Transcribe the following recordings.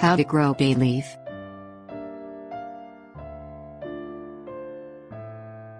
How to grow bay leaf.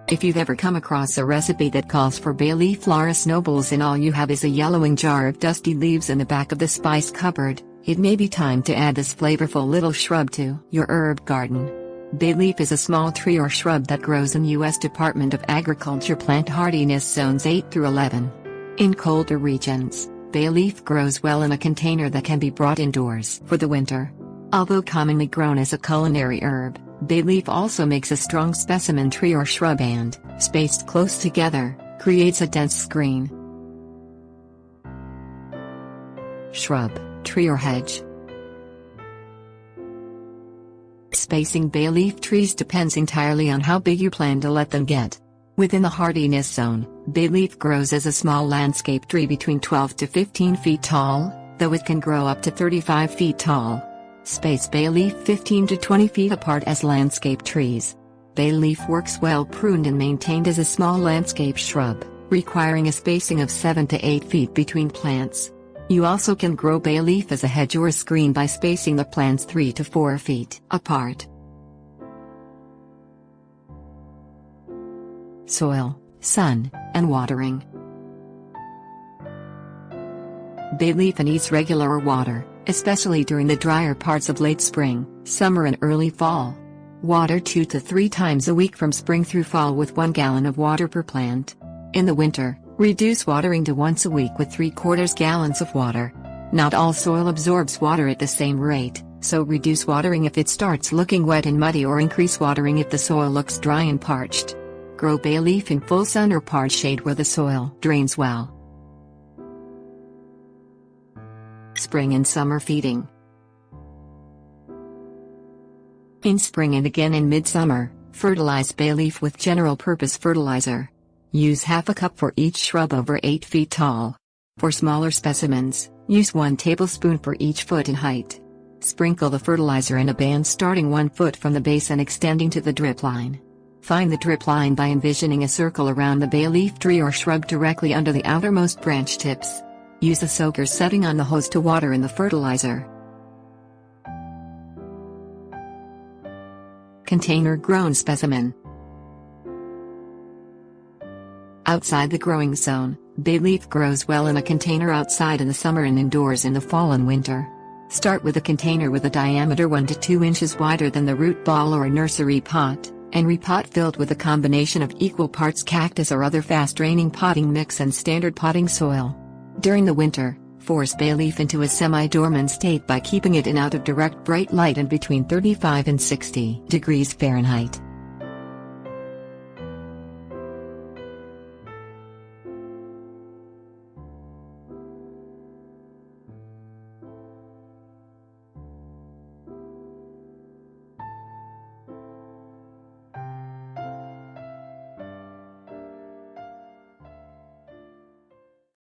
If you've ever come across a recipe that calls for bay leaf Laurus nobles and all you have is a yellowing jar of dusty leaves in the back of the spice cupboard, it may be time to add this flavorful little shrub to your herb garden. Bay leaf is a small tree or shrub that grows in U.S. Department of Agriculture plant hardiness zones 8 through 11. In colder regions, bay leaf grows well in a container that can be brought indoors for the winter. Although commonly grown as a culinary herb, bay leaf also makes a strong specimen tree or shrub and, spaced close together, creates a dense screen. Shrub, tree or hedge. Spacing bay leaf trees depends entirely on how big you plan to let them get. Within the hardiness zone, bay leaf grows as a small landscape tree between 12 to 15 feet tall, though it can grow up to 35 feet tall. Space bay leaf 15 to 20 feet apart as landscape trees. Bay leaf works well pruned and maintained as a small landscape shrub, requiring a spacing of 7 to 8 feet between plants. You also can grow bay leaf as a hedge or screen by spacing the plants 3 to 4 feet apart. Soil, sun, and watering. Bay leaf needs regular water, especially during the drier parts of late spring, summer and early fall. Water 2 to 3 times a week from spring through fall with 1 gallon of water per plant. In the winter, reduce watering to once a week with 3/4 gallons of water. Not all soil absorbs water at the same rate, so reduce watering if it starts looking wet and muddy or increase watering if the soil looks dry and parched. Grow bay leaf in full sun or part shade where the soil drains well. Spring and summer feeding. In spring and again in midsummer, fertilize bay leaf with general purpose fertilizer. Use half a cup for each shrub over 8 feet tall. For smaller specimens, use 1 tablespoon for each foot in height. Sprinkle the fertilizer in a band starting 1 foot from the base and extending to the drip line. Find the drip line by envisioning a circle around the bay leaf tree or shrub directly under the outermost branch tips. Use a soaker setting on the hose to water in the fertilizer. Container grown specimen. Outside the growing zone, bay leaf grows well in a container outside in the summer and indoors in the fall and winter. Start with a container with a diameter 1 to 2 inches wider than the root ball or a nursery pot, and repot filled with a combination of equal parts cactus or other fast-draining potting mix and standard potting soil. During the winter, force bay leaf into a semi-dormant state by keeping it in out of direct bright light and between 35 and 60 degrees Fahrenheit.